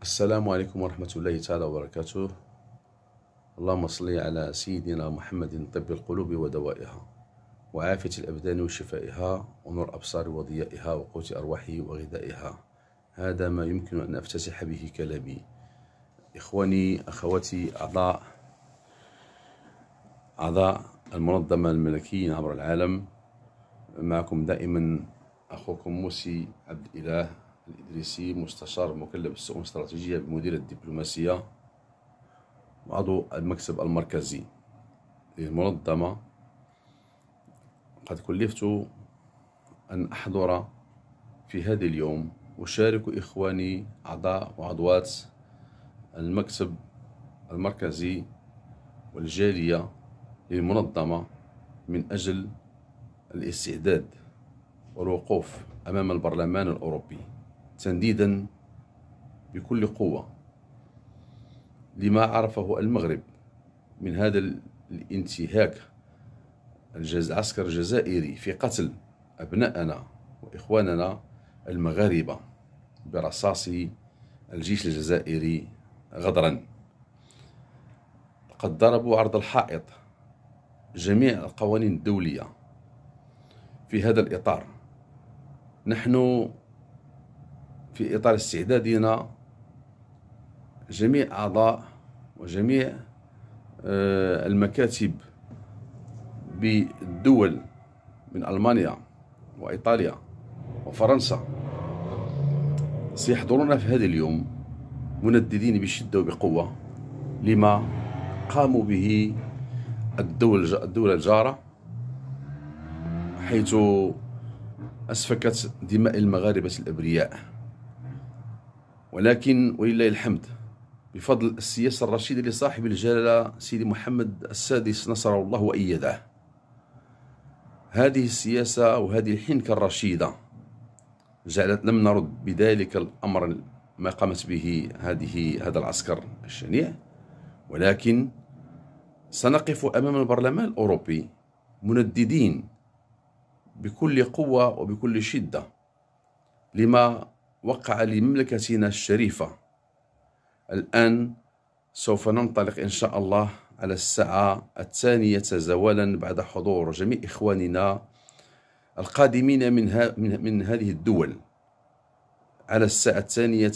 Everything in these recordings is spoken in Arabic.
السلام عليكم ورحمة الله تعالى وبركاته. اللهم صل على سيدنا محمد طب القلوب ودوائها وعافية الأبدان وشفائها ونور أبصار وضيائها وقوت أرواح وغذائها. هذا ما يمكن أن أفتتح به كلامي. إخواني أخواتي أعضاء المنظمة الملكيين عبر العالم، معكم دائما أخوكم موسي عبد الإله الإدريسي، مستشار مكلف الشؤون الاستراتيجية بمديرية الدبلوماسية وعضو المكتب المركزي للمنظمة. قد كلفت أن أحضر في هذا اليوم وشارك إخواني أعضاء وعضوات المكتب المركزي والجالية للمنظمة من أجل الاستعداد والوقوف أمام البرلمان الأوروبي تنديدا بكل قوة لما عرفه المغرب من هذا الانتهاك العسكر الجزائري في قتل أبنائنا وإخواننا المغاربة برصاص الجيش الجزائري غدرا. قد ضربوا عرض الحائط جميع القوانين الدولية. في هذا الإطار نحن في إطار استعدادنا جميع أعضاء وجميع المكاتب بالدول من ألمانيا وإيطاليا وفرنسا سيحضرون في هذا اليوم منددين بشدة وبقوة لما قاموا به الدولة الجارة، حيث أسفكت دماء المغاربة الأبرياء. ولكن ولله الحمد بفضل السياسة الرشيدة لصاحب الجلالة سيدي محمد السادس نصره الله وأيده، هذه السياسة وهذه الحنكة الرشيدة جعلت لم نرد بذلك الأمر ما قامت به هذا العسكر الشنيع، ولكن سنقف أمام البرلمان الأوروبي منددين بكل قوة وبكل شدة لما وقع لمملكتنا الشريفة. الآن سوف ننطلق إن شاء الله على الساعة 2 زوالا بعد حضور جميع إخواننا القادمين من هذه الدول على الساعة 2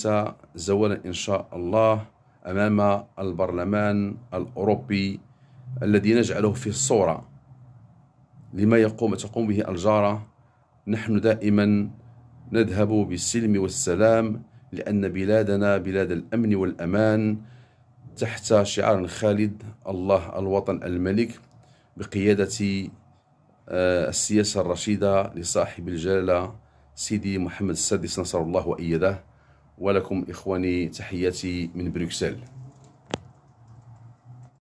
زوالا إن شاء الله أمام البرلمان الأوروبي الذي نجعله في الصورة لما تقوم به الجارة. نحن دائما نذهب بالسلم والسلام لأن بلادنا بلاد الأمن والأمان تحت شعار خالد الله الوطن الملك بقيادة السياسة الرشيدة لصاحب الجلالة سيدي محمد السادس نصر الله وأيده. ولكم إخواني تحياتي من بروكسل.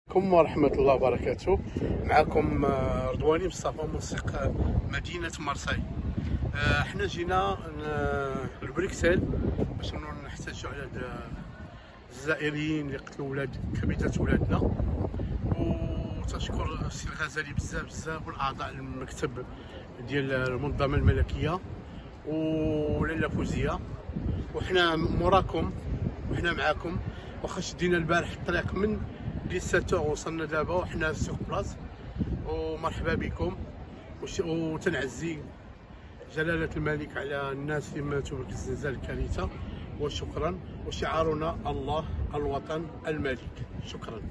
عليكم ورحمة الله وبركاته. معكم رضواني مصطفى منسق مدينة مرسي. احنا جينا لبروكسل باش نحتاجوا على الجزائريين اللي قتلوا كبيدة ولادنا، وتشكر السي الغزالي بزاف والاعضاء المكتب ديال المنظمة الملكية ولاله فوزية، وحنا موراكم وحنا معاكم. واخا شدينا البارح الطريق من 17 وصلنا دابا وحنا سوق بلاص، ومرحبا بكم وتنعزي جلالة الملك على الناس اللي ماتوا في الزلزال الكارثة، وشكرا. وشعارنا الله الوطن الملك. شكرا.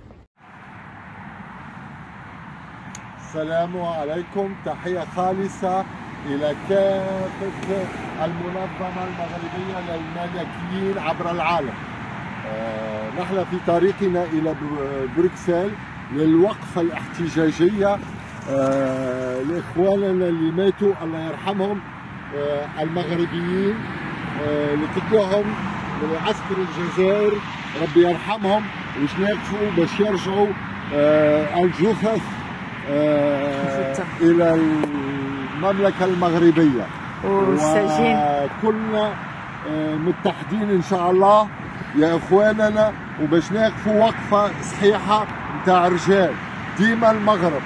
السلام عليكم، تحية خالصة إلى كافة المنظمة المغربية للملكيين عبر العالم. نحن في طريقنا إلى بروكسل للوقفة الاحتجاجية لإخواننا اللي ماتوا الله يرحمهم، المغربيين اللي قتلوهم من العسكر الجزائر ربي يرحمهم، باش نقفوا باش يرجعوا الجثث إلى المملكة المغربية، وكلنا متحدين إن شاء الله يا إخواننا، وباش نقفوا وقفة صحيحة نتاع رجال. ديما المغرب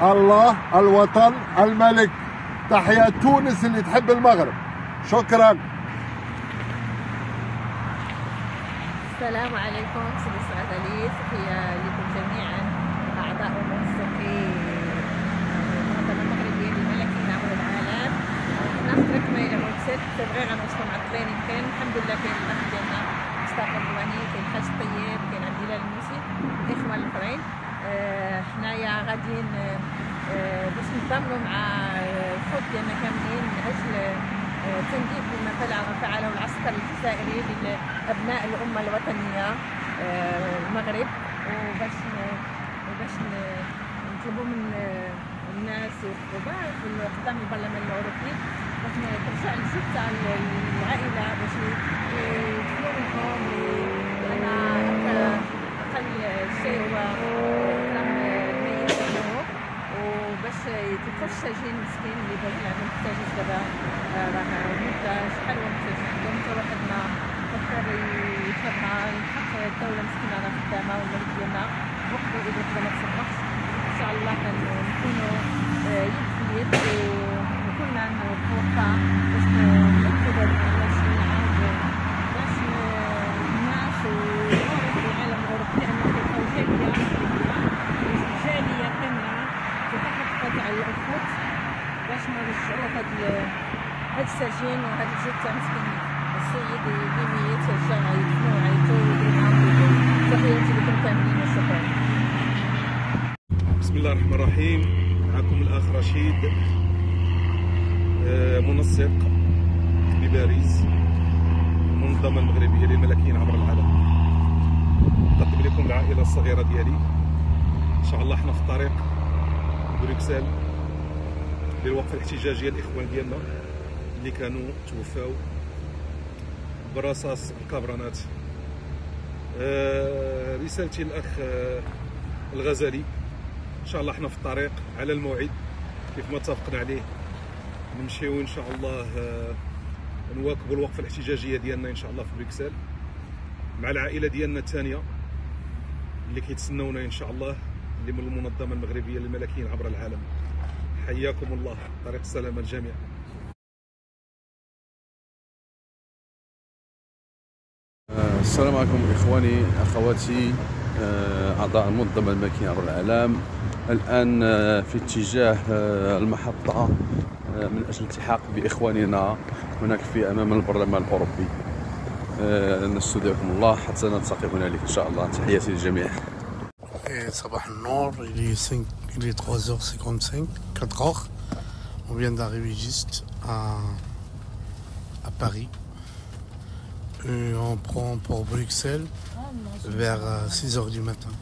الله الوطن الملك. تحية تونس اللي تحب المغرب. شكرا. السلام عليكم، سيدي سعاد علي، تحية لكم جميعا أعضاء ومنسقي المنظمة المغربية للملكيين عبر العالم. حنا في طريقنا إلى بروكسل، تبغي غنوصلو مع الطلينين. كاين الحمد لله كاين الأخ ديالنا مصطفى الدواني، كاين الحاج طيب، كاين عبد الله الموسي والإخوان الآخرين. حنايا غاديين باش نتضامنوا مع الخوت ديالنا كاملين من أجل تنظيف بما فعله العسكر الجزائري لأبناء الأمة الوطنية المغرب، وباش نطلبوا من الناس وباش قدام البرلمان الأوروبي باش ترجع الجثة للعائلة باش يدفنوا منهم، لأن أقل شيء هو إكرام الميت له، وباش يتلقى الشاجين المسكين اللي باغي محتاجين دابا. راه مدة شحال هو محتاج عندهم، حتى واحد ما فكر يفهمها الحق. الدولة مسكينة راه خدامة والملك ديالنا وحدو إذا كدا ما تصرفش. إن شاء الله كنكونو يد في اليد وكلنا نتوقع باش نأكدو هاد الشيء نعاود باش الناس والعالم الأوروبي أنه كيبقاو جالية كاملة تحقق تاع الأخوت باش نرجعو هاد السجين وهاد الجثة مسكين السيد اللي ميت جا غيدفنوه وعيطو ويديرو معاهم. تحياتي لكم كاملين وشكرا. بسم الله الرحمن الرحيم. معكم الأخ رشيد، منسق لباريس، المنظمة المغربية للملكيين عبر العالم. نقدم لكم العائلة الصغيرة ديالي. إن شاء الله حنا في الطريق بروكسل للوقفة الاحتجاجية الإخوان ديالنا اللي كانوا توفاو برصاص الكابرانات. رسالتي الأخ الغزالي، إن شاء الله حنا في الطريق على الموعد كيف ما اتفقنا عليه، نمشيو إن شاء الله نواكبوا الوقفة الاحتجاجية ديالنا إن شاء الله في بروكسل مع العائلة ديالنا الثانية اللي كيتسناونا إن شاء الله، اللي من المنظمة المغربية للملكيين عبر العالم. حياكم الله، طريق السلامة الجميع. السلام عليكم إخواني أخواتي أعضاء المنظمة الملكيين عبر العالم. الآن في اتجاه المحطة من أجل الالتحاق بإخواننا هناك في أمام البرلمان الأوروبي. نستودعكم الله حتى نلتقي هنالك إن شاء الله. تحياتي للجميع. صباح النور. Il est 3h55, 4h. On vient d'arriver juste à Paris. Et on prend pour Bruxelles vers 6h du matin.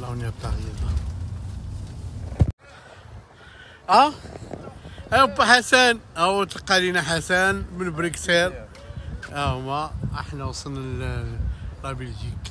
Là on est à Paris. با حسن اهو تلقى لينا حسن من بروكسل. هما احنا وصلنا لبلجيك.